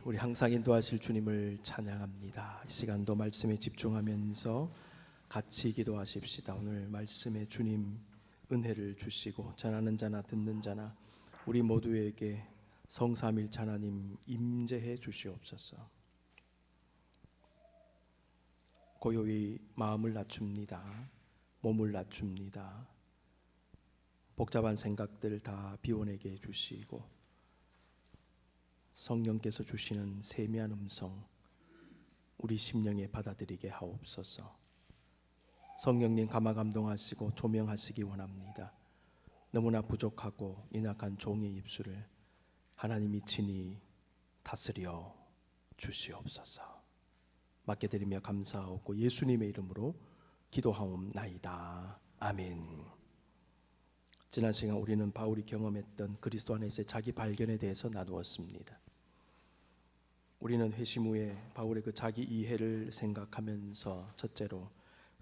우리 항상 인도하실 주님을 찬양합니다. 이 시간도 말씀에 집중하면서 같이 기도하십시다. 오늘 말씀에 주님 은혜를 주시고 전하는 자나 듣는 자나 우리 모두에게 성삼일체 하나님 임재해 주시옵소서. 고요히 마음을 낮춥니다. 몸을 낮춥니다. 복잡한 생각들 다 비워내게 해주시고 성령께서 주시는 세미한 음성 우리 심령에 받아들이게 하옵소서. 성령님 감화 감동하시고 조명하시기 원합니다. 너무나 부족하고 인악한 종의 입술을 하나님이 친히 다스려 주시옵소서. 맡겨드리며 감사하고 예수님의 이름으로 기도하옵나이다. 아멘. 지난 시간 우리는 바울이 경험했던 그리스도 안에서의 자기 발견에 대해서 나누었습니다. 우리는 회심 후에 바울의 그 자기 이해를 생각하면서 첫째로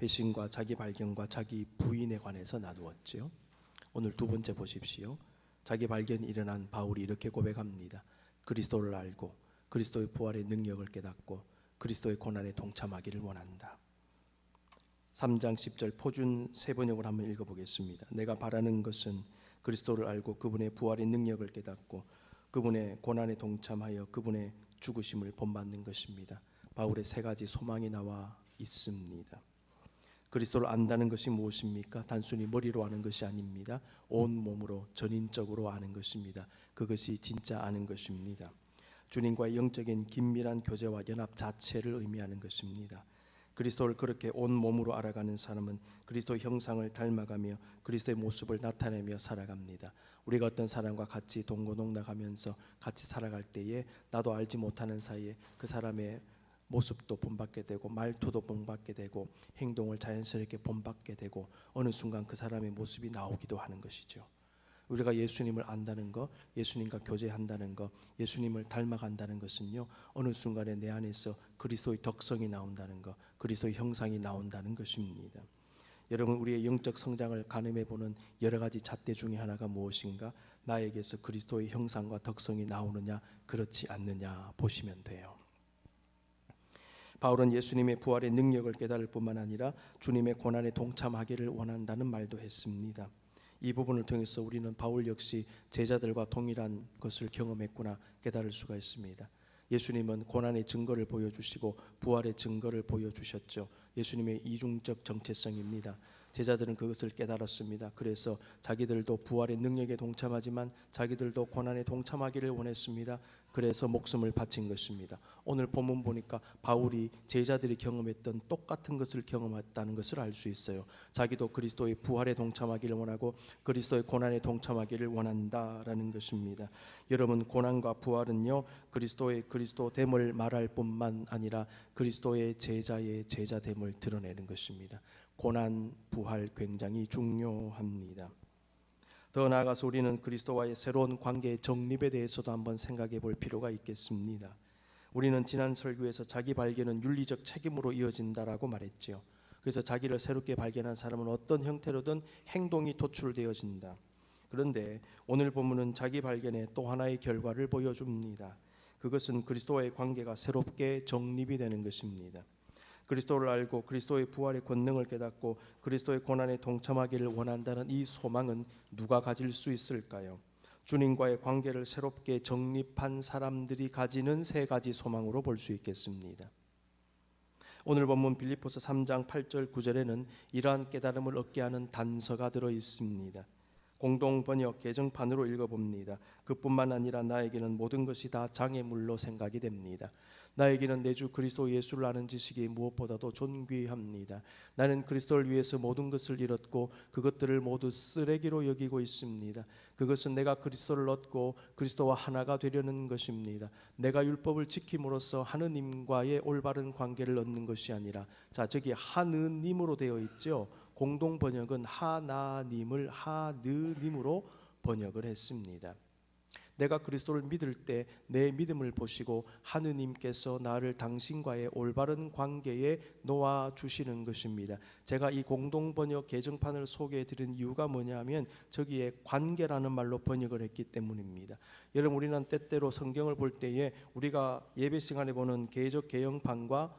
회심과 자기 발견과 자기 부인에 관해서 나누었죠. 오늘 두 번째 보십시오. 자기 발견이 일어난 바울이 이렇게 고백합니다. 그리스도를 알고 그리스도의 부활의 능력을 깨닫고 그리스도의 고난에 동참하기를 원한다. 3장 10절 포준 세번역을 한번 읽어보겠습니다. 내가 바라는 것은 그리스도를 알고 그분의 부활의 능력을 깨닫고 그분의 고난에 동참하여 그분의 죽으심을 본받는 것입니다. 바울의 세 가지 소망이 나와 있습니다. 그리스도를 안다는 것이 무엇입니까? 단순히 머리로 아는 것이 아닙니다. 온 몸으로 전인적으로 아는 것입니다. 그것이 진짜 아는 것입니다. 주님과의 영적인 긴밀한 교제와 연합 자체를 의미하는 것입니다. 그리스도를 그렇게 온 몸으로 알아가는 사람은 그리스도의 형상을 닮아가며 그리스도의 모습을 나타내며 살아갑니다. 우리가 어떤 사람과 같이 동고동락하면서 같이 살아갈 때에 나도 알지 못하는 사이에 그 사람의 모습도 본받게 되고 말투도 본받게 되고 행동을 자연스럽게 본받게 되고 어느 순간 그 사람의 모습이 나오기도 하는 것이죠. 우리가 예수님을 안다는 것, 예수님과 교제한다는 것, 예수님을 닮아간다는 것은요, 어느 순간에 내 안에서 그리스도의 덕성이 나온다는 것, 그리스도의 형상이 나온다는 것입니다. 여러분, 우리의 영적 성장을 가늠해 보는 여러 가지 잣대 중에 하나가 무엇인가? 나에게서 그리스도의 형상과 덕성이 나오느냐, 그렇지 않느냐 보시면 돼요. 바울은 예수님의 부활의 능력을 깨달을 뿐만 아니라 주님의 고난에 동참하기를 원한다는 말도 했습니다. 이 부분을 통해서 우리는 바울 역시 제자들과 동일한 것을 경험했구나 깨달을 수가 있습니다. 예수님은 고난의 증거를 보여주시고 부활의 증거를 보여주셨죠. 예수님의 이중적 정체성입니다. 제자들은 그것을 깨달았습니다. 그래서 자기들도 부활의 능력에 동참하지만 자기들도 고난에 동참하기를 원했습니다. 그래서 목숨을 바친 것입니다. 오늘 본문 보니까 바울이 제자들이 경험했던 똑같은 것을 경험했다는 것을 알 수 있어요. 자기도 그리스도의 부활에 동참하기를 원하고 그리스도의 고난에 동참하기를 원한다라는 것입니다. 여러분, 고난과 부활은요, 그리스도의 그리스도됨을 말할 뿐만 아니라 그리스도의 제자의 제자됨을 드러내는 것입니다. 고난, 부활 굉장히 중요합니다. 더 나아가서 우리는 그리스도와의 새로운 관계의 정립에 대해서도 한번 생각해 볼 필요가 있겠습니다. 우리는 지난 설교에서 자기 발견은 윤리적 책임으로 이어진다라고 말했죠. 그래서 자기를 새롭게 발견한 사람은 어떤 형태로든 행동이 도출되어진다. 그런데 오늘 본문은 자기 발견의 또 하나의 결과를 보여줍니다. 그것은 그리스도와의 관계가 새롭게 정립이 되는 것입니다. 그리스도를 알고 그리스도의 부활의 권능을 깨닫고 그리스도의 고난에 동참하기를 원한다는 이 소망은 누가 가질 수 있을까요? 주님과의 관계를 새롭게 정립한 사람들이 가지는 세 가지 소망으로 볼 수 있겠습니다. 오늘 본문 빌립보서 3장 8절 9절에는 이러한 깨달음을 얻게 하는 단서가 들어 있습니다. 공동 번역 개정판으로 읽어봅니다. 그뿐만 아니라 나에게는 모든 것이 다 장애물로 생각이 됩니다. 나에게는 내 주 그리스도 예수를 아는 지식이 무엇보다도 존귀합니다. 나는 그리스도를 위해서 모든 것을 잃었고 그것들을 모두 쓰레기로 여기고 있습니다. 그것은 내가 그리스도를 얻고 그리스도와 하나가 되려는 것입니다. 내가 율법을 지킴으로써 하느님과의 올바른 관계를 얻는 것이 아니라, 자, 저기 하느님으로 되어 있죠. 공동 번역은 하나님을 하느님으로 번역을 했습니다. 내가 그리스도를 믿을 때 내 믿음을 보시고 하느님께서 나를 당신과의 올바른 관계에 놓아주시는 것입니다. 제가 이 공동번역 개정판을 소개해 드린 이유가 뭐냐면 저기에 관계라는 말로 번역을 했기 때문입니다. 여러분, 우리는 때때로 성경을 볼 때에 우리가 예배 시간에 보는 개역 개정판과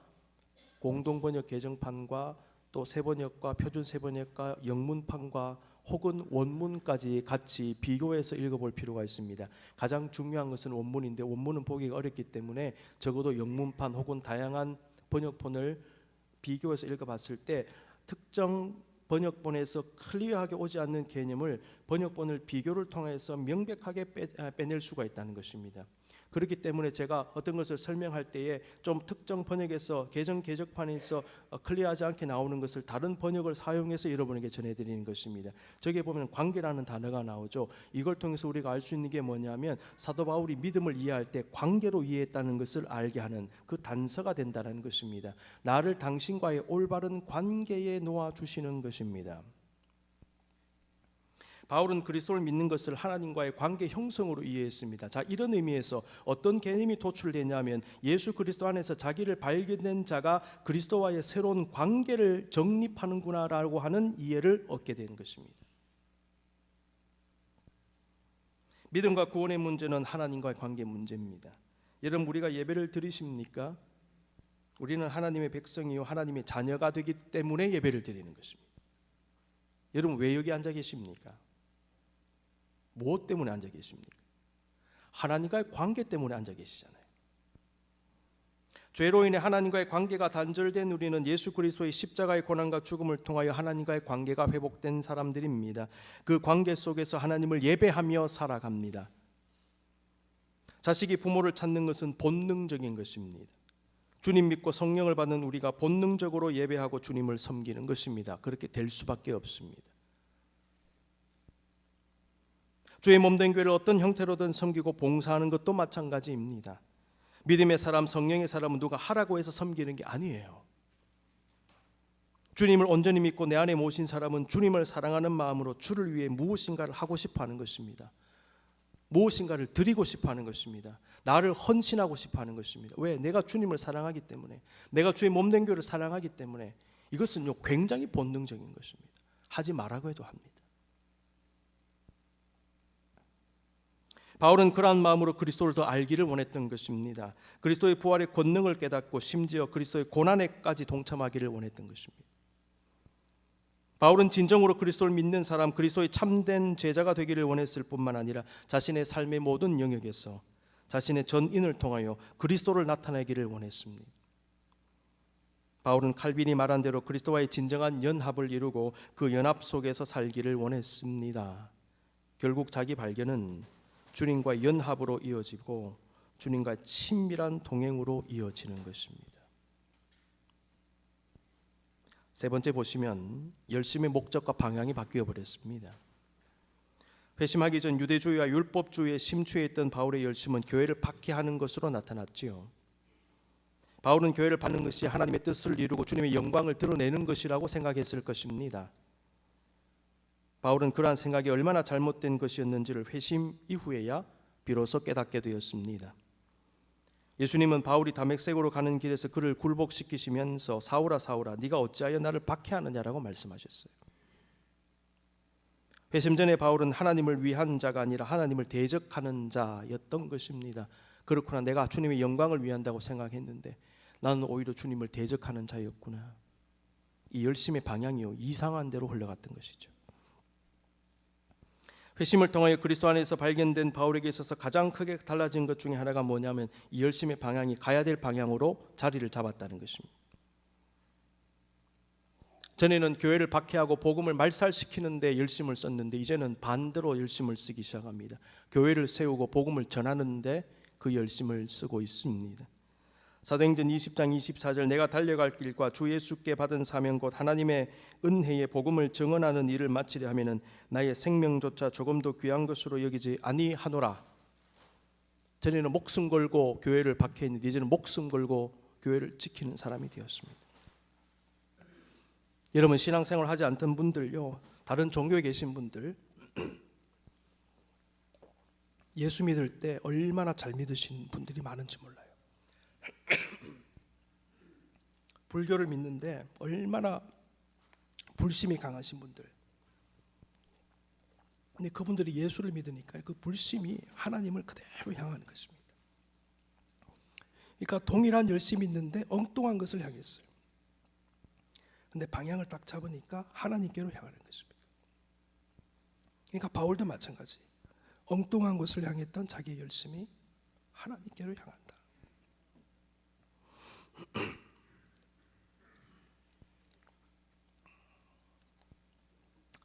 공동번역 개정판과 또 새번역과 표준 새번역과 영문판과 혹은 원문까지 같이 비교해서 읽어볼 필요가 있습니다. 가장 중요한 것은 원문인데 원문은 보기가 어렵기 때문에 적어도 영문판 혹은 다양한 번역본을 비교해서 읽어봤을 때 특정 번역본에서 클리어하게 오지 않는 개념을 번역본을 비교를 통해서 명백하게 빼낼 수가 있다는 것입니다. 그렇기 때문에 제가 어떤 것을 설명할 때에 좀 특정 번역에서 개정판에서 클리어하지 않게 나오는 것을 다른 번역을 사용해서 여러분에게 전해드리는 것입니다. 저기에 보면 관계라는 단어가 나오죠. 이걸 통해서 우리가 알 수 있는 게 뭐냐면 사도 바울이 믿음을 이해할 때 관계로 이해했다는 것을 알게 하는 그 단서가 된다는 것입니다. 나를 당신과의 올바른 관계에 놓아주시는 것입니다. 바울은 그리스도를 믿는 것을 하나님과의 관계 형성으로 이해했습니다. 자, 이런 의미에서 어떤 개념이 도출되냐면 예수 그리스도 안에서 자기를 발견된 자가 그리스도와의 새로운 관계를 정립하는구나라고 하는 이해를 얻게 된 것입니다. 믿음과 구원의 문제는 하나님과의 관계 문제입니다. 여러분, 우리가 예배를 드리십니까? 우리는 하나님의 백성이요 하나님의 자녀가 되기 때문에 예배를 드리는 것입니다. 여러분, 왜 여기 앉아 계십니까? 무엇 때문에 앉아 계십니까? 하나님과의 관계 때문에 앉아 계시잖아요. 죄로 인해 하나님과의 관계가 단절된 우리는 예수 그리스도의 십자가의 고난과 죽음을 통하여 하나님과의 관계가 회복된 사람들입니다. 그 관계 속에서 하나님을 예배하며 살아갑니다. 자식이 부모를 찾는 것은 본능적인 것입니다. 주님 믿고 성령을 받는 우리가 본능적으로 예배하고 주님을 섬기는 것입니다. 그렇게 될 수밖에 없습니다. 주의 몸된 교회를 어떤 형태로든 섬기고 봉사하는 것도 마찬가지입니다. 믿음의 사람, 성령의 사람은 누가 하라고 해서 섬기는 게 아니에요. 주님을 온전히 믿고 내 안에 모신 사람은 주님을 사랑하는 마음으로 주를 위해 무엇인가를 하고 싶어하는 것입니다. 무엇인가를 드리고 싶어하는 것입니다. 나를 헌신하고 싶어하는 것입니다. 왜? 내가 주님을 사랑하기 때문에, 내가 주의 몸된 교회를 사랑하기 때문에. 이것은요 굉장히 본능적인 것입니다. 하지 말라고 해도 합니다. 바울은 그러한 마음으로 그리스도를 더 알기를 원했던 것입니다. 그리스도의 부활의 권능을 깨닫고 심지어 그리스도의 고난에까지 동참하기를 원했던 것입니다. 바울은 진정으로 그리스도를 믿는 사람, 그리스도의 참된 제자가 되기를 원했을 뿐만 아니라 자신의 삶의 모든 영역에서 자신의 전인을 통하여 그리스도를 나타내기를 원했습니다. 바울은 칼빈이 말한 대로 그리스도와의 진정한 연합을 이루고 그 연합 속에서 살기를 원했습니다. 결국 자기 발견은 주님과 연합으로 이어지고 주님과 친밀한 동행으로 이어지는 것입니다. 세 번째 보시면 열심의 목적과 방향이 바뀌어 버렸습니다. 회심하기 전 유대주의와 율법주의에 심취해 있던 바울의 열심은 교회를 박해하는 것으로 나타났지요. 바울은 교회를 받는 것이 하나님의 뜻을 이루고 주님의 영광을 드러내는 것이라고 생각했을 것입니다. 바울은 그러한 생각이 얼마나 잘못된 것이었는지를 회심 이후에야 비로소 깨닫게 되었습니다. 예수님은 바울이 다메섹으로 가는 길에서 그를 굴복시키시면서 사울아 사울아 네가 어찌하여 나를 박해하느냐라고 말씀하셨어요. 회심 전에 바울은 하나님을 위한 자가 아니라 하나님을 대적하는 자였던 것입니다. 그렇구나, 내가 주님의 영광을 위한다고 생각했는데 나는 오히려 주님을 대적하는 자였구나. 이 열심의 방향이요 이상한 데로 흘러갔던 것이죠. 회심을 통하여 그리스도 안에서 발견된 바울에게 있어서 가장 크게 달라진 것 중에 하나가 뭐냐면 이 열심의 방향이 가야 될 방향으로 자리를 잡았다는 것입니다. 전에는 교회를 박해하고 복음을 말살시키는 데 열심을 썼는데 이제는 반대로 열심을 쓰기 시작합니다. 교회를 세우고 복음을 전하는 데 그 열심을 쓰고 있습니다. 사도행전 20장 24절 내가 달려갈 길과 주 예수께 받은 사명 곧 하나님의 은혜의 복음을 증언하는 일을 마치려 하면은 나의 생명조차 조금도 귀한 것으로 여기지 아니하노라. 전에는 목숨 걸고 교회를 박해했는데 이제는 목숨 걸고 교회를 지키는 사람이 되었습니다. 여러분, 신앙생활 하지 않던 분들요, 다른 종교에 계신 분들 예수 믿을 때 얼마나 잘 믿으신 분들이 많은지 몰라요. 불교를 믿는데 얼마나 불심이 강하신 분들. 근데 그분들이 예수를 믿으니까 그 불심이 하나님을 그대로 향하는 것입니다. 그러니까 동일한 열심이 있는데 엉뚱한 것을 향했어요. 근데 방향을 딱 잡으니까 하나님께로 향하는 것입니다. 그러니까 바울도 마찬가지. 엉뚱한 것을 향했던 자기의 열심이 하나님께로 향한다.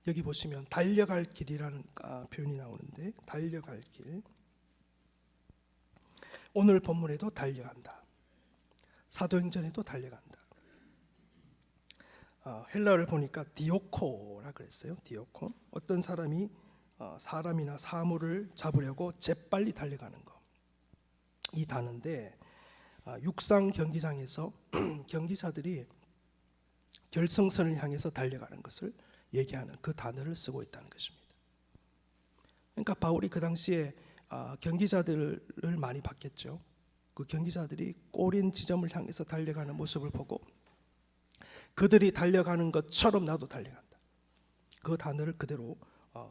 여기 보시면 달려갈 길이라는 표현이 나오는데, 달려갈 길. 오늘 본문에도 달려간다. 사도행전에도 달려간다. 헬라어를 보니까 디오코라 그랬어요. 디오코. 어떤 사람이 사람이나 사물을 잡으려고 재빨리 달려가는 거. 이 단어인데 육상 경기장에서 경기자들이 결승선을 향해서 달려가는 것을 얘기하는 그 단어를 쓰고 있다는 것입니다. 그러니까 바울이 그 당시에 경기자들을 많이 봤겠죠. 그 경기자들이 꼬린 지점을 향해서 달려가는 모습을 보고 그들이 달려가는 것처럼 나도 달려간다. 그 단어를 그대로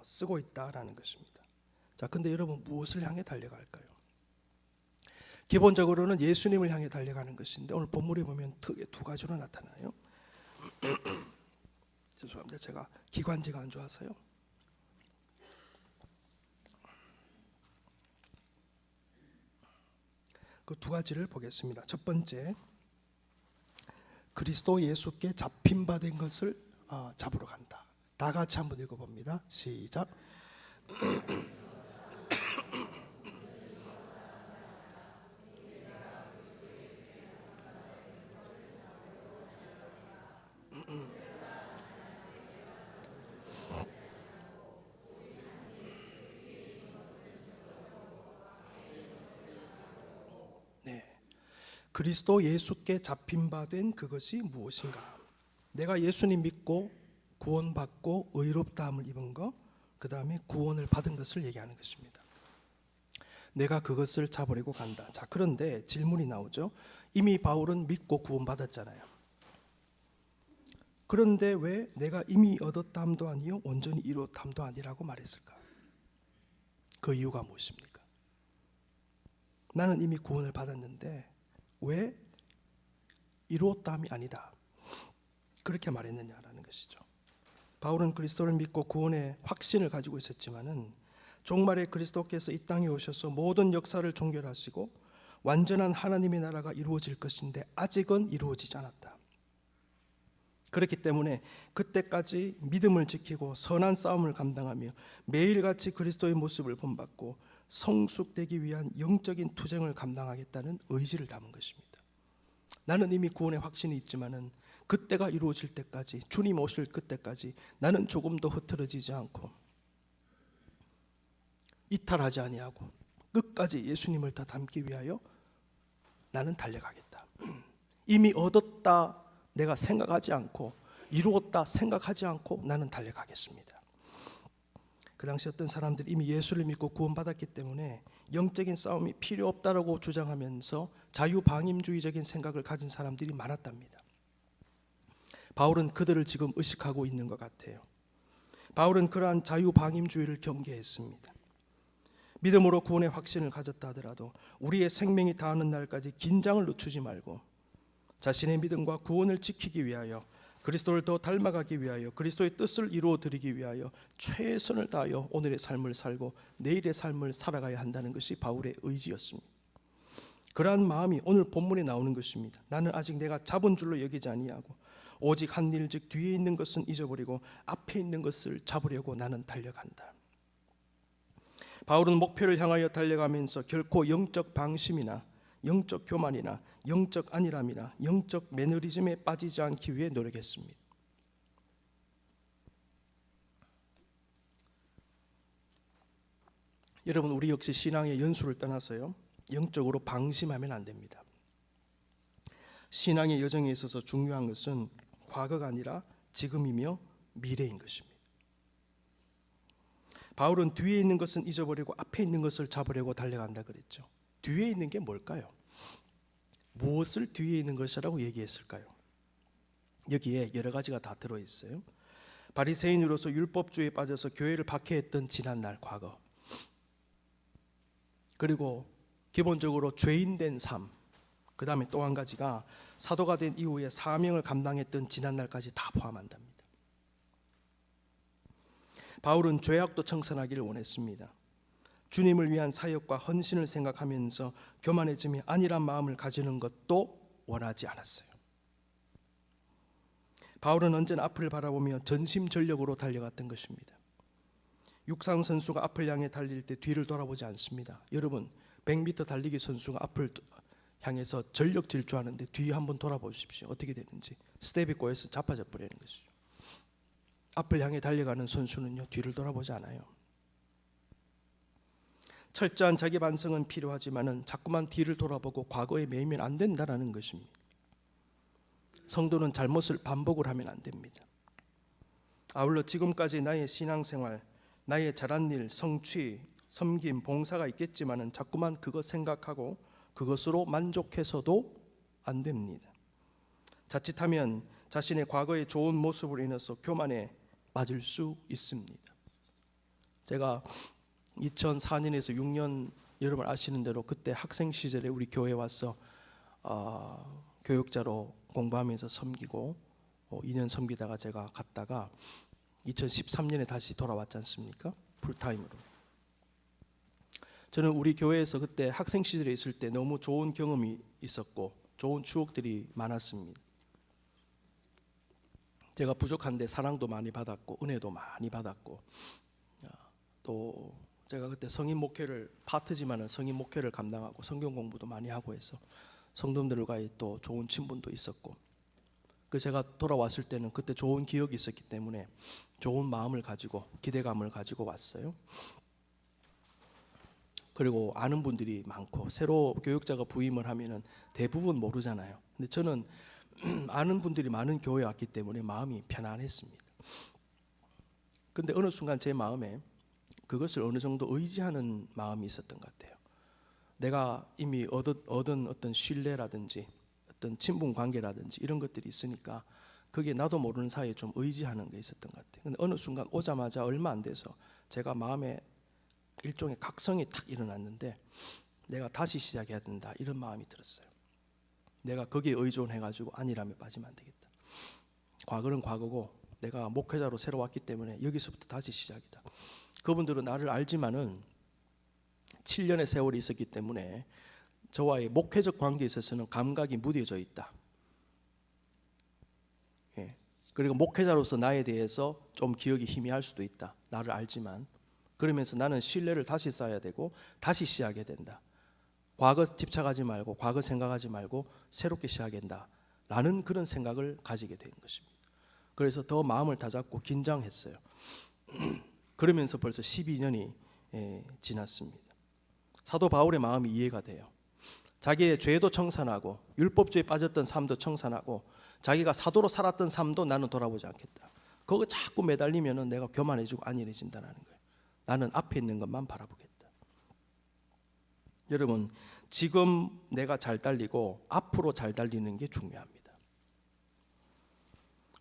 쓰고 있다라는 것입니다. 자, 근데 여러분 무엇을 향해 달려갈까요? 기본적으로는 예수님을 향해 달려가는 것인데 오늘 본문에 보면 두 가지로 나타나요. 죄송합니다. 제가 기관지가 안 좋아서요. 그 두 가지를 보겠습니다. 첫 번째, 그리스도 예수께 잡힌 바 된 것을 잡으러 간다. 다 같이 한번 읽어봅니다. 시작. 그리스도 예수께 잡힌 바 된 그것이 무엇인가? 내가 예수님 믿고 구원받고 의롭다함을 입은 것, 그 다음에 구원을 받은 것을 얘기하는 것입니다. 내가 그것을 잡으려고 간다. 자, 그런데 질문이 나오죠. 이미 바울은 믿고 구원받았잖아요. 그런데 왜 내가 이미 얻었다함도 아니요 온전히 이루었다함도 아니라고 말했을까? 그 이유가 무엇입니까? 나는 이미 구원을 받았는데 왜 이루었다함이 아니다 그렇게 말했느냐라는 것이죠. 바울은 그리스도를 믿고 구원의 확신을 가지고 있었지만은 종말에 그리스도께서 이 땅에 오셔서 모든 역사를 종결하시고 완전한 하나님의 나라가 이루어질 것인데 아직은 이루어지지 않았다. 그렇기 때문에 그때까지 믿음을 지키고 선한 싸움을 감당하며 매일같이 그리스도의 모습을 본받고 성숙되기 위한 영적인 투쟁을 감당하겠다는 의지를 담은 것입니다. 나는 이미 구원의 확신이 있지만은 그때가 이루어질 때까지, 주님 오실 그때까지 나는 조금도 흐트러지지 않고 이탈하지 아니하고 끝까지 예수님을 다 닮기 위하여 나는 달려가겠다. 이미 얻었다 내가 생각하지 않고 이루었다 생각하지 않고 나는 달려가겠습니다. 그 당시 어떤 사람들이 이미 예수를 믿고 구원받았기 때문에 영적인 싸움이 필요 없다라고 주장하면서 자유방임주의적인 생각을 가진 사람들이 많았답니다. 바울은 그들을 지금 의식하고 있는 것 같아요. 바울은 그러한 자유방임주의를 경계했습니다. 믿음으로 구원의 확신을 가졌다 하더라도 우리의 생명이 다하는 날까지 긴장을 늦추지 말고 자신의 믿음과 구원을 지키기 위하여 그리스도를 더 닮아가기 위하여 그리스도의 뜻을 이루어드리기 위하여 최선을 다하여 오늘의 삶을 살고 내일의 삶을 살아가야 한다는 것이 바울의 의지였습니다. 그러한 마음이 오늘 본문에 나오는 것입니다. 나는 아직 내가 잡은 줄로 여기지 아니하고 오직 한 일 즉 뒤에 있는 것은 잊어버리고 앞에 있는 것을 잡으려고 나는 달려간다. 바울은 목표를 향하여 달려가면서 결코 영적 방심이나 영적 교만이나 영적 안일함이나 영적 매너리즘에 빠지지 않기 위해 노력했습니다. 여러분, 우리 역시 신앙의 연수를 떠나서요 영적으로 방심하면 안 됩니다. 신앙의 여정에 있어서 중요한 것은 과거가 아니라 지금이며 미래인 것입니다. 바울은 뒤에 있는 것은 잊어버리고 앞에 있는 것을 잡으려고 달려간다 그랬죠. 뒤에 있는 게 뭘까요? 무엇을 뒤에 있는 것이라고 얘기했을까요? 여기에 여러 가지가 다 들어있어요. 바리새인으로서 율법주의에 빠져서 교회를 박해했던 지난날 과거, 그리고 기본적으로 죄인된 삶, 그 다음에 또 한 가지가 사도가 된 이후에 사명을 감당했던 지난날까지 다 포함한답니다. 바울은 죄악도 청산하기를 원했습니다. 주님을 위한 사역과 헌신을 생각하면서 교만해짐이 아니란 마음을 가지는 것도 원하지 않았어요. 바울은 언제나 앞을 바라보며 전심전력으로 달려갔던 것입니다. 육상 선수가 앞을 향해 달릴 때 뒤를 돌아보지 않습니다. 여러분, 100m 달리기 선수가 앞을 향해서 전력 질주하는데 뒤에 한번 돌아보십시오. 어떻게 되는지. 스텝이 꼬여서 자빠져 버리는 것이죠. 앞을 향해 달려가는 선수는요, 뒤를 돌아보지 않아요. 철저한 자기 반성은 필요하지만은 자꾸만 뒤를 돌아보고 과거에 매이면 안 된다라는 것입니다. 성도는 잘못을 반복을 하면 안 됩니다. 아울러 지금까지 나의 신앙생활, 나의 잘한 일, 성취, 섬김, 봉사가 있겠지만은 자꾸만 그것 생각하고 그것으로 만족해서도 안 됩니다. 자칫하면 자신의 과거의 좋은 모습으로 인해서 교만에 빠질 수 있습니다. 제가 2004년에서 6년, 여러분 아시는 대로 그때 학생 시절에 우리 교회에 와서 교육자로 공부하면서 섬기고 2년 섬기다가 제가 갔다가 2013년에 다시 돌아왔지 않습니까? 풀타임으로. 저는 우리 교회에서 그때 학생 시절에 있을 때 너무 좋은 경험이 있었고 좋은 추억들이 많았습니다. 제가 부족한데 사랑도 많이 받았고 은혜도 많이 받았고, 또 제가 그때 성인 목회를, 파트지만은 성인 목회를 감당하고 성경 공부도 많이 하고 해서 성도들과의 또 좋은 친분도 있었고, 그 제가 돌아왔을 때는 그때 좋은 기억이 있었기 때문에 좋은 마음을 가지고 기대감을 가지고 왔어요. 그리고 아는 분들이 많고, 새로 교육자가 부임을 하면은 대부분 모르잖아요. 근데 저는 아는 분들이 많은 교회에 왔기 때문에 마음이 편안했습니다. 근데 어느 순간 제 마음에 그것을 어느 정도 의지하는 마음이 있었던 것 같아요. 내가 이미 얻은 어떤 신뢰라든지 어떤 친분 관계라든지 이런 것들이 있으니까 그게 나도 모르는 사이에 좀 의지하는 게 있었던 것 같아요. 근데 어느 순간 오자마자 얼마 안 돼서 제가 마음에 일종의 각성이 탁 일어났는데, 내가 다시 시작해야 된다 이런 마음이 들었어요. 내가 거기에 의존해가지고 안일함에 빠지면 안 되겠다. 과거는 과거고 내가 목회자로 새로 왔기 때문에 여기서부터 다시 시작이다. 그분들은 나를 알지만은 7년의 세월이 있었기 때문에 저와의 목회적 관계에 있어서는 감각이 무뎌져 있다. 예. 그리고 목회자로서 나에 대해서 좀 기억이 희미할 수도 있다. 나를 알지만. 그러면서 나는 신뢰를 다시 쌓아야 되고 다시 시작해야 된다. 과거 집착하지 말고 과거 생각하지 말고 새롭게 시작해야 된다 라는 그런 생각을 가지게 된 것입니다. 그래서 더 마음을 다잡고 긴장했어요. 그러면서 벌써 12년이 지났습니다. 사도 바울의 마음이 이해가 돼요. 자기의 죄도 청산하고 율법주의에 빠졌던 삶도 청산하고 자기가 사도로 살았던 삶도 나는 돌아보지 않겠다. 그거 자꾸 매달리면 내가 교만해지고 안일해진다는 거예요. 나는 앞에 있는 것만 바라보겠다. 여러분, 지금 내가 잘 달리고 앞으로 잘 달리는 게 중요합니다.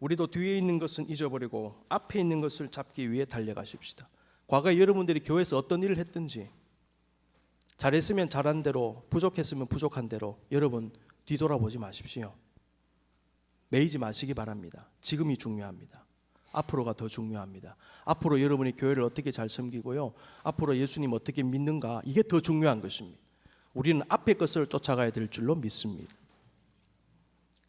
우리도 뒤에 있는 것은 잊어버리고 앞에 있는 것을 잡기 위해 달려가십시다. 과거에 여러분들이 교회에서 어떤 일을 했든지, 잘했으면 잘한 대로, 부족했으면 부족한 대로 여러분 뒤돌아보지 마십시오. 매이지 마시기 바랍니다. 지금이 중요합니다. 앞으로가 더 중요합니다. 앞으로 여러분이 교회를 어떻게 잘 섬기고요, 앞으로 예수님 어떻게 믿는가, 이게 더 중요한 것입니다. 우리는 앞에 것을 쫓아가야 될 줄로 믿습니다.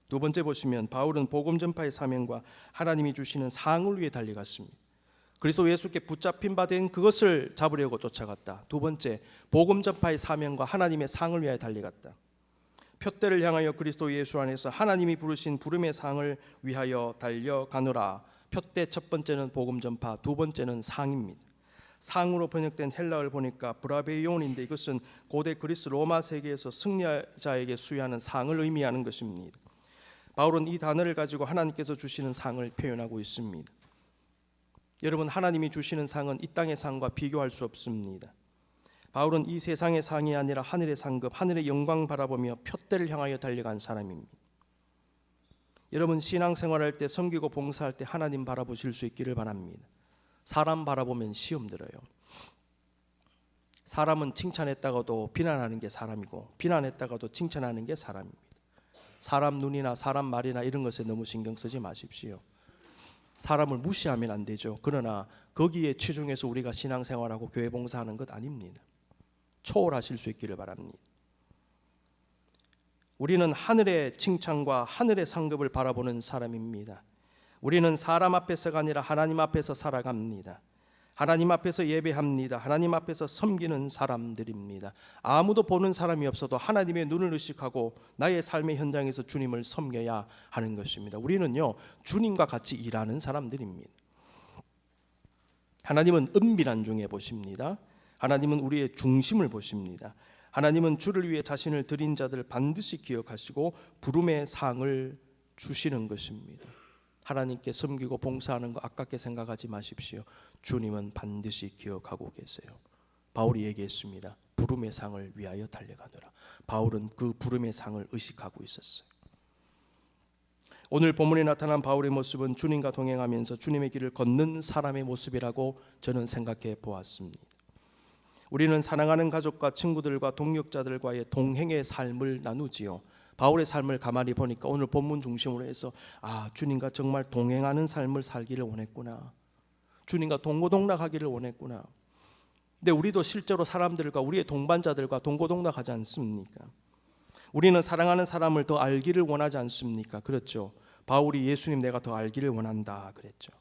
두 번째 보시면 바울은 복음 전파의 사명과 하나님이 주시는 상을 위해 달려갔습니다. 그리스도 예수께 붙잡힌 바 된 그것을 잡으려고 쫓아갔다. 두 번째, 복음 전파의 사명과 하나님의 상을 위하여 달려갔다. 표대를 향하여 그리스도 예수 안에서 하나님이 부르신 부름의 상을 위하여 달려가노라. 표대 첫 번째는 복음 전파, 두 번째는 상입니다. 상으로 번역된 헬라어를 보니까 브라베이온인데 이것은 고대 그리스 로마 세계에서 승리자에게 수여하는 상을 의미하는 것입니다. 바울은 이 단어를 가지고 하나님께서 주시는 상을 표현하고 있습니다. 여러분, 하나님이 주시는 상은 이 땅의 상과 비교할 수 없습니다. 바울은 이 세상의 상이 아니라 하늘의 상급, 하늘의 영광 바라보며 표대를 향하여 달려간 사람입니다. 여러분, 신앙생활할 때, 섬기고 봉사할 때 하나님 바라보실 수 있기를 바랍니다. 사람 바라보면 시험 들어요. 사람은 칭찬했다가도 비난하는 게 사람이고, 비난했다가도 칭찬하는 게 사람입니다. 사람 눈이나 사람 말이나 이런 것에 너무 신경 쓰지 마십시오. 사람을 무시하면 안 되죠. 그러나 거기에 치중해서 우리가 신앙생활하고 교회 봉사하는 것 아닙니다. 초월하실 수 있기를 바랍니다. 우리는 하늘의 칭찬과 하늘의 상급을 바라보는 사람입니다. 우리는 사람 앞에서가 아니라 하나님 앞에서 살아갑니다. 하나님 앞에서 예배합니다. 하나님 앞에서 섬기는 사람들입니다. 아무도 보는 사람이 없어도 하나님의 눈을 의식하고 나의 삶의 현장에서 주님을 섬겨야 하는 것입니다. 우리는요, 주님과 같이 일하는 사람들입니다. 하나님은 은밀한 중에 보십니다. 하나님은 우리의 중심을 보십니다. 하나님은 주를 위해 자신을 드린 자들 반드시 기억하시고 부름의 상을 주시는 것입니다. 하나님께 섬기고 봉사하는 거 아깝게 생각하지 마십시오. 주님은 반드시 기억하고 계세요. 바울이 얘기했습니다. 부름의 상을 위하여 달려가노라. 바울은 그 부름의 상을 의식하고 있었어요. 오늘 본문에 나타난 바울의 모습은 주님과 동행하면서 주님의 길을 걷는 사람의 모습이라고 저는 생각해 보았습니다. 우리는 사랑하는 가족과 친구들과 동역자들과의 동행의 삶을 나누지요. 바울의 삶을 가만히 보니까 오늘 본문 중심으로 해서 주님과 정말 동행하는 삶을 살기를 원했구나. 주님과 동고동락하기를 원했구나. 근데 우리도 실제로 사람들과 우리의 동반자들과 동고동락하지 않습니까? 우리는 사랑하는 사람을 더 알기를 원하지 않습니까? 그렇죠. 바울이 예수님 내가 더 알기를 원한다 그랬죠.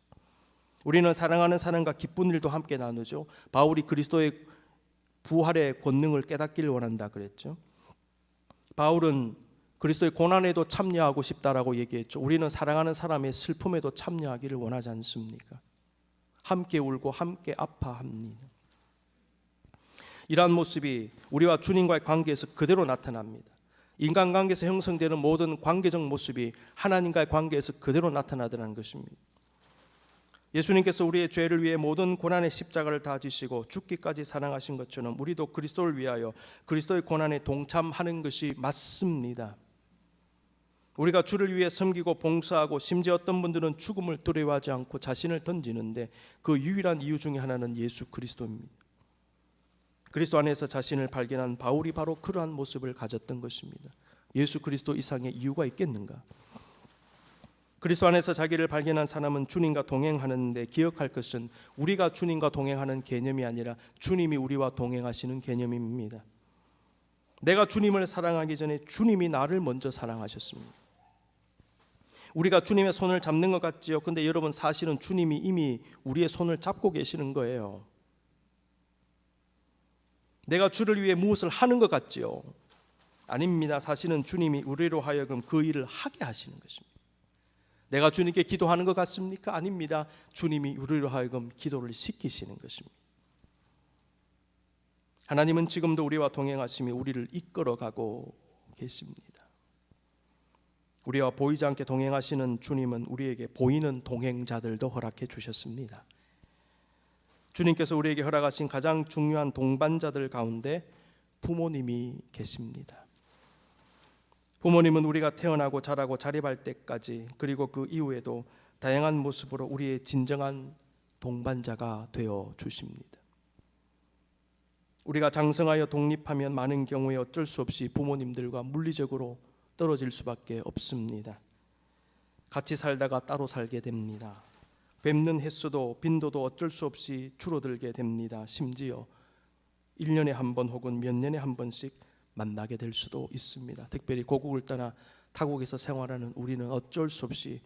우리는 사랑하는 사람과 기쁜 일도 함께 나누죠. 바울이 그리스도의 부활의 권능을 깨닫기를 원한다 그랬죠. 바울은 그리스도의 고난에도 참여하고 싶다라고 얘기했죠. 우리는 사랑하는 사람의 슬픔에도 참여하기를 원하지 않습니까? 함께 울고 함께 아파합니다. 이러한 모습이 우리와 주님과의 관계에서 그대로 나타납니다. 인간관계에서 형성되는 모든 관계적 모습이 하나님과의 관계에서 그대로 나타나더라는 것입니다. 예수님께서 우리의 죄를 위해 모든 고난의 십자가를 다 지시고 죽기까지 사랑하신 것처럼 우리도 그리스도를 위하여 그리스도의 고난에 동참하는 것이 맞습니다. 우리가 주를 위해 섬기고 봉사하고 심지어 어떤 분들은 죽음을 두려워하지 않고 자신을 던지는데 그 유일한 이유 중에 하나는 예수 그리스도입니다. 그리스도 안에서 자신을 발견한 바울이 바로 그러한 모습을 가졌던 것입니다. 예수 그리스도 이상의 이유가 있겠는가? 그리스도 안에서 자기를 발견한 사람은 주님과 동행하는데 기억할 것은 우리가 주님과 동행하는 개념이 아니라 주님이 우리와 동행하시는 개념입니다. 내가 주님을 사랑하기 전에 주님이 나를 먼저 사랑하셨습니다. 우리가 주님의 손을 잡는 것 같지요. 근데 여러분, 사실은 주님이 이미 우리의 손을 잡고 계시는 거예요. 내가 주를 위해 무엇을 하는 것 같지요? 아닙니다. 사실은 주님이 우리로 하여금 그 일을 하게 하시는 것입니다. 내가 주님께 기도하는 것 같습니까? 아닙니다. 주님이 우리로 하여금 기도를 시키시는 것입니다. 하나님은 지금도 우리와 동행하시며 우리를 이끌어가고 계십니다. 우리와 보이지 않게 동행하시는 주님은 우리에게 보이는 동행자들도 허락해 주셨습니다. 주님께서 우리에게 허락하신 가장 중요한 동반자들 가운데 부모님이 계십니다. 부모님은 우리가 태어나고 자라고 자립할 때까지 그리고 그 이후에도 다양한 모습으로 우리의 진정한 동반자가 되어 주십니다. 우리가 장성하여 독립하면 많은 경우에 어쩔 수 없이 부모님들과 물리적으로 떨어질 수밖에 없습니다. 같이 살다가 따로 살게 됩니다. 뵙는 횟수도 빈도도 어쩔 수 없이 줄어들게 됩니다. 심지어 1년에 한 번 혹은 몇 년에 한 번씩 만나게 될 수도 있습니다. 특별히 고국을 떠나 타국에서 생활하는 우리는 어쩔 수 없이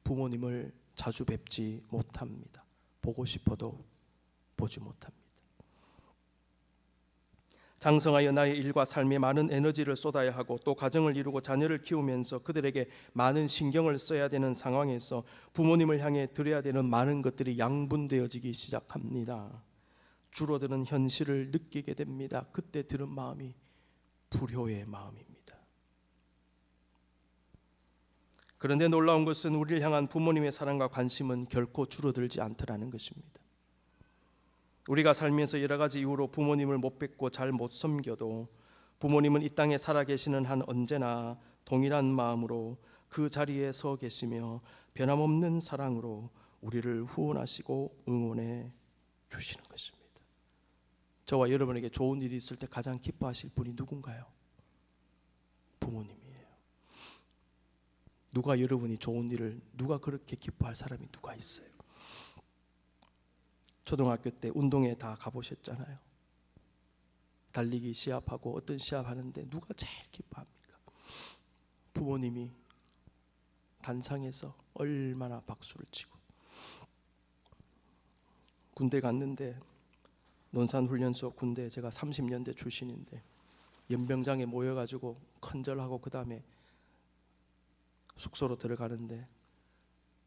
부모님을 자주 뵙지 못합니다. 보고 싶어도 보지 못합니다. 장성하여 나의 일과 삶에 많은 에너지를 쏟아야 하고 또 가정을 이루고 자녀를 키우면서 그들에게 많은 신경을 써야 되는 상황에서 부모님을 향해 드려야 되는 많은 것들이 양분되어지기 시작합니다. 줄어드는 현실을 느끼게 됩니다. 그때 드는 마음이 불효의 마음입니다. 그런데 놀라운 것은 우리를 향한 부모님의 사랑과 관심은 결코 줄어들지 않더라는 것입니다. 우리가 살면서 여러 가지 이유로 부모님을 못 뵙고 잘 못 섬겨도 부모님은 이 땅에 살아계시는 한 언제나 동일한 마음으로 그 자리에 서 계시며 변함없는 사랑으로 우리를 후원하시고 응원해 주시는 것입니다. 저와 여러분에게 좋은 일이 있을 때 가장 기뻐하실 분이 누군가요? 부모님이에요. 누가 여러분이 좋은 일을 누가 그렇게 기뻐할 사람이 누가 있어요? 초등학교 때 운동회 다 가보셨잖아요. 달리기 시합하고 어떤 시합 하는데 누가 제일 기뻐합니까? 부모님이 단상에서 얼마나 박수를 치고. 군대 갔는데 논산훈련소 군대 제가 30년대 출신인데 연병장에 모여가지고 컨절하고 그 다음에 숙소로 들어가는데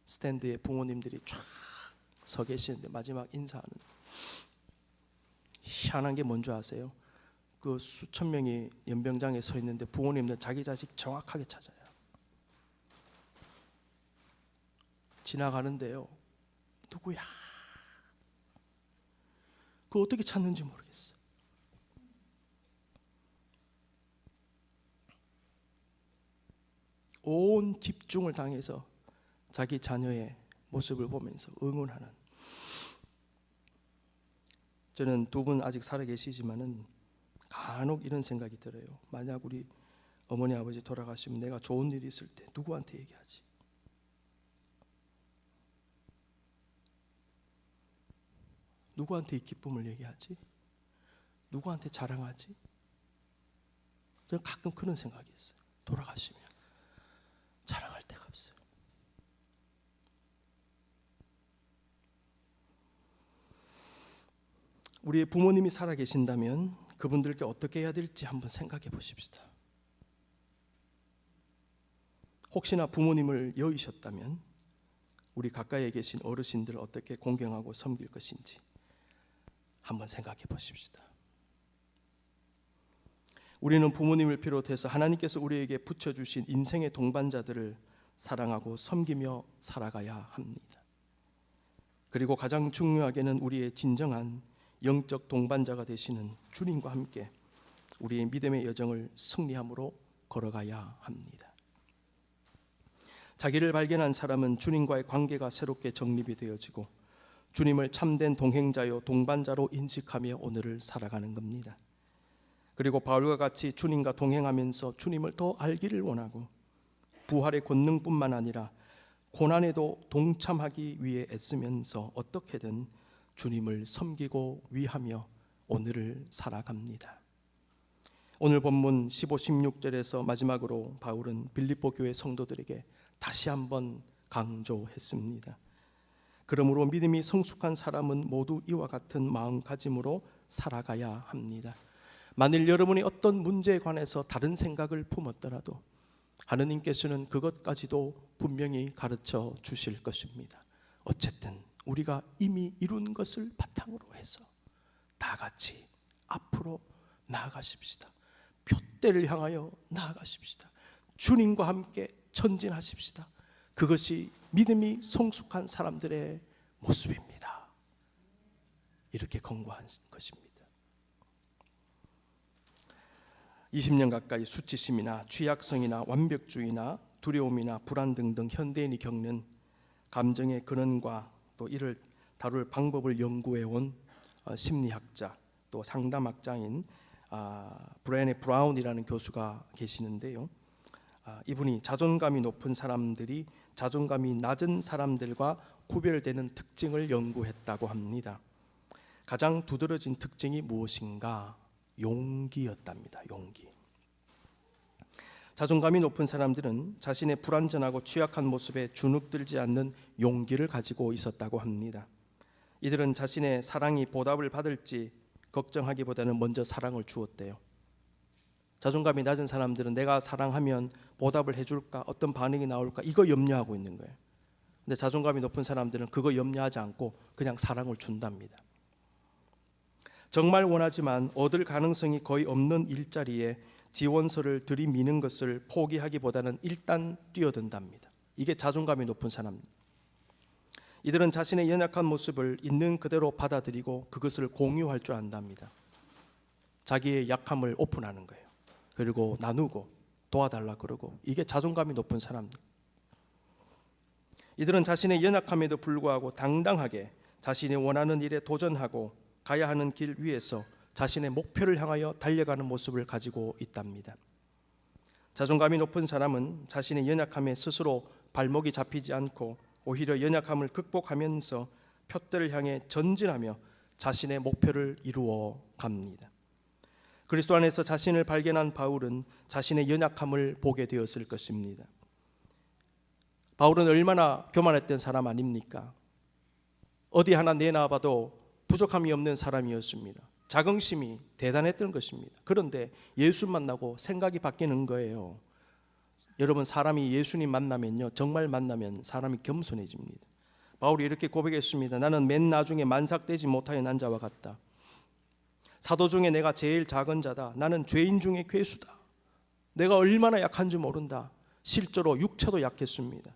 스탠드에 부모님들이 쫙 서 계시는데 마지막 인사하는, 희한한 게 뭔지 아세요? 그 수천 명이 연병장에 서 있는데 부모님들 자기 자식 정확하게 찾아요. 지나가는데요, 누구야? 그거 어떻게 찾는지 모르겠어요. 온 집중을 당해서 자기 자녀의 모습을 보면서 응원하는. 저는 두 분 아직 살아계시지만은 간혹 이런 생각이 들어요. 만약 우리 어머니 아버지 돌아가시면 내가 좋은 일이 있을 때 누구한테 얘기하지? 누구한테 이 기쁨을 얘기하지? 누구한테 자랑하지? 저는 가끔 그런 생각이 있어요. 돌아가시면 자랑할 데가 없어요. 우리의 부모님이 살아계신다면 그분들께 어떻게 해야 될지 한번 생각해 보십시다. 혹시나 부모님을 여의셨다면 우리 가까이에 계신 어르신들을 어떻게 공경하고 섬길 것인지 한번 생각해 보십시다. 우리는 부모님을 비롯해서 하나님께서 우리에게 붙여주신 인생의 동반자들을 사랑하고 섬기며 살아가야 합니다. 그리고 가장 중요하게는 우리의 진정한 영적 동반자가 되시는 주님과 함께 우리의 믿음의 여정을 승리함으로 걸어가야 합니다. 자기를 발견한 사람은 주님과의 관계가 새롭게 정립이 되어지고 주님을 참된 동행자요 동반자로 인식하며 오늘을 살아가는 겁니다. 그리고 바울과 같이 주님과 동행하면서 주님을 더 알기를 원하고 부활의 권능뿐만 아니라 고난에도 동참하기 위해 애쓰면서 어떻게든 주님을 섬기고 위하며 오늘을 살아갑니다. 오늘 본문 15, 16절에서 마지막으로 바울은 빌립보 교회 성도들에게 다시 한번 강조했습니다. 그러므로 믿음이 성숙한 사람은 모두 이와 같은 마음가짐으로 살아가야 합니다. 만일 여러분이 어떤 문제에 관해서 다른 생각을 품었더라도 하느님께서는 그것까지도 분명히 가르쳐 주실 것입니다. 어쨌든 우리가 이미 이룬 것을 바탕으로 해서 다 같이 앞으로 나아가십시다. 표대를 향하여 나아가십시다. 주님과 함께 전진하십시다. 그것이 믿음이 성숙한 사람들의 모습입니다. 이렇게 권고한 것입니다. 20년 가까이 수치심이나 취약성이나 완벽주의나 두려움이나 불안 등등 현대인이 겪는 감정의 근원과 또 이를 다룰 방법을 연구해온 심리학자 또 상담학자인 브레네 브라운이라는 교수가 계시는데요. 이분이 자존감이 높은 사람들이 자존감이 낮은 사람들과 구별되는 특징을 연구했다고 합니다. 가장 두드러진 특징이 무엇인가? 용기였답니다. 용기. 자존감이 높은 사람들은 자신의 불완전하고 취약한 모습에 주눅들지 않는 용기를 가지고 있었다고 합니다. 이들은 자신의 사랑이 보답을 받을지 걱정하기보다는 먼저 사랑을 주었대요. 자존감이 낮은 사람들은 내가 사랑하면 보답을 해줄까, 어떤 반응이 나올까, 이거 염려하고 있는 거예요. 근데 자존감이 높은 사람들은 그거 염려하지 않고 그냥 사랑을 준답니다. 정말 원하지만 얻을 가능성이 거의 없는 일자리에 지원서를 들이미는 것을 포기하기보다는 일단 뛰어든답니다. 이게 자존감이 높은 사람입니다. 이들은 자신의 연약한 모습을 있는 그대로 받아들이고 그것을 공유할 줄 안답니다. 자기의 약함을 오픈하는 거예요. 그리고 나누고 도와달라 그러고, 이게 자존감이 높은 사람들. 이들은 자신의 연약함에도 불구하고 당당하게 자신이 원하는 일에 도전하고 가야 하는 길 위에서 자신의 목표를 향하여 달려가는 모습을 가지고 있답니다. 자존감이 높은 사람은 자신의 연약함에 스스로 발목이 잡히지 않고 오히려 연약함을 극복하면서 표대를 향해 전진하며 자신의 목표를 이루어 갑니다. 그리스도 안에서 자신을 발견한 바울은 자신의 연약함을 보게 되었을 것입니다. 바울은 얼마나 교만했던 사람 아닙니까? 어디 하나 내놔봐도 부족함이 없는 사람이었습니다. 자긍심이 대단했던 것입니다. 그런데 예수 만나고 생각이 바뀌는 거예요. 여러분, 사람이 예수님 만나면요, 정말 만나면 사람이 겸손해집니다. 바울이 이렇게 고백했습니다. 나는 맨 나중에 만삭되지 못하여 난 자와 같다. 사도 중에 내가 제일 작은 자다. 나는 죄인 중에 괴수다. 내가 얼마나 약한지 모른다. 실제로 육체도 약했습니다.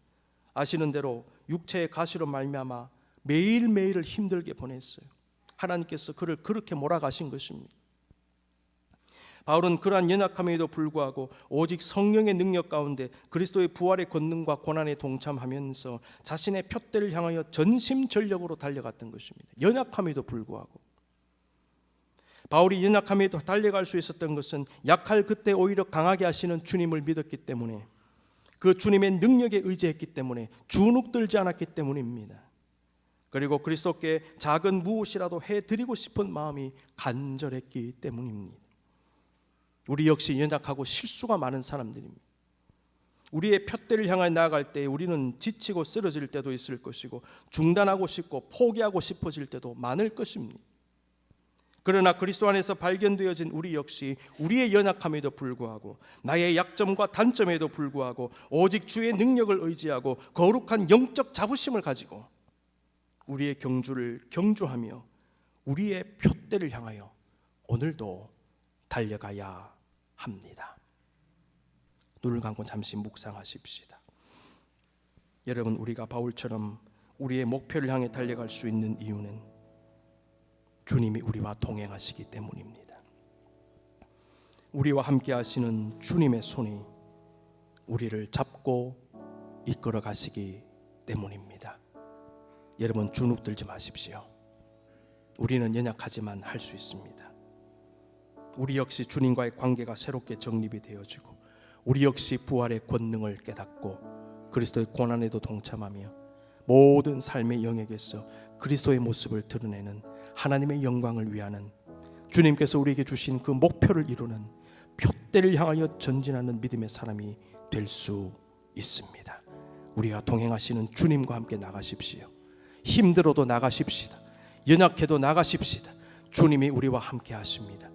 아시는 대로 육체의 가시로 말미암아 매일매일을 힘들게 보냈어요. 하나님께서 그를 그렇게 몰아가신 것입니다. 바울은 그러한 연약함에도 불구하고 오직 성령의 능력 가운데 그리스도의 부활의 권능과 고난에 동참하면서 자신의 표대를 향하여 전심전력으로 달려갔던 것입니다. 연약함에도 불구하고. 바울이 연약함에도 달려갈 수 있었던 것은 약할 그때 오히려 강하게 하시는 주님을 믿었기 때문에, 그 주님의 능력에 의지했기 때문에, 주눅들지 않았기 때문입니다. 그리고 그리스도께 작은 무엇이라도 해드리고 싶은 마음이 간절했기 때문입니다. 우리 역시 연약하고 실수가 많은 사람들입니다. 우리의 표대를 향해 나아갈 때 우리는 지치고 쓰러질 때도 있을 것이고 중단하고 싶고 포기하고 싶어질 때도 많을 것입니다. 그러나 그리스도 안에서 발견되어진 우리 역시 우리의 연약함에도 불구하고 나의 약점과 단점에도 불구하고 오직 주의 능력을 의지하고 거룩한 영적 자부심을 가지고 우리의 경주를 경주하며 우리의 표대를 향하여 오늘도 달려가야 합니다. 눈을 감고 잠시 묵상하십시다. 여러분, 우리가 바울처럼 우리의 목표를 향해 달려갈 수 있는 이유는 주님이 우리와 동행하시기 때문입니다. 우리와 함께 하시는 주님의 손이 우리를 잡고 이끌어 가시기 때문입니다. 여러분, 주눅들지 마십시오. 우리는 연약하지만 할 수 있습니다. 우리 역시 주님과의 관계가 새롭게 정립이 되어지고 우리 역시 부활의 권능을 깨닫고 그리스도의 고난에도 동참하며 모든 삶의 영역에서 그리스도의 모습을 드러내는 하나님의 영광을 위하는 주님께서 우리에게 주신 그 목표를 이루는 표대를 향하여 전진하는 믿음의 사람이 될 수 있습니다. 우리가 동행하시는 주님과 함께 나가십시오. 힘들어도 나가십시다. 연약해도 나가십시다. 주님이 우리와 함께 하십니다.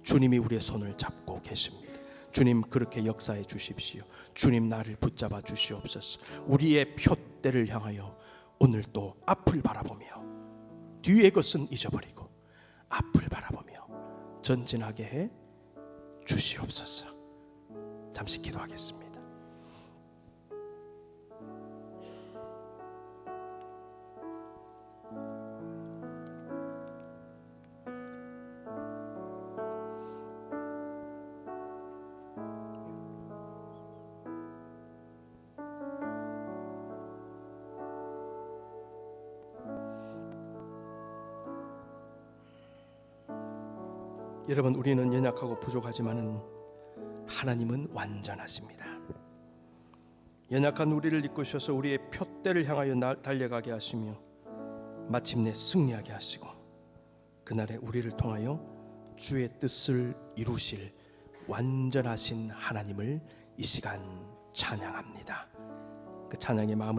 주님이 우리의 손을 잡고 계십니다. 주님, 그렇게 역사해 주십시오. 주님, 나를 붙잡아 주시옵소서. 우리의 표대를 향하여 오늘도 앞을 바라보며 뒤의 것은 잊어버리고 앞을 바라보며 전진하게 해 주시옵소서. 잠시 기도하겠습니다. 여러분, 우리는 연약하고 부족하지만은 하나님은 완전하십니다. 연약한 우리를 이끄셔서 우리의 표대를 향하여 달려가게 하시며 마침내 승리하게 하시고 그날에 우리를 통하여 주의 뜻을 이루실 완전하신 하나님을 이 시간 찬양합니다. 그 찬양의 마음을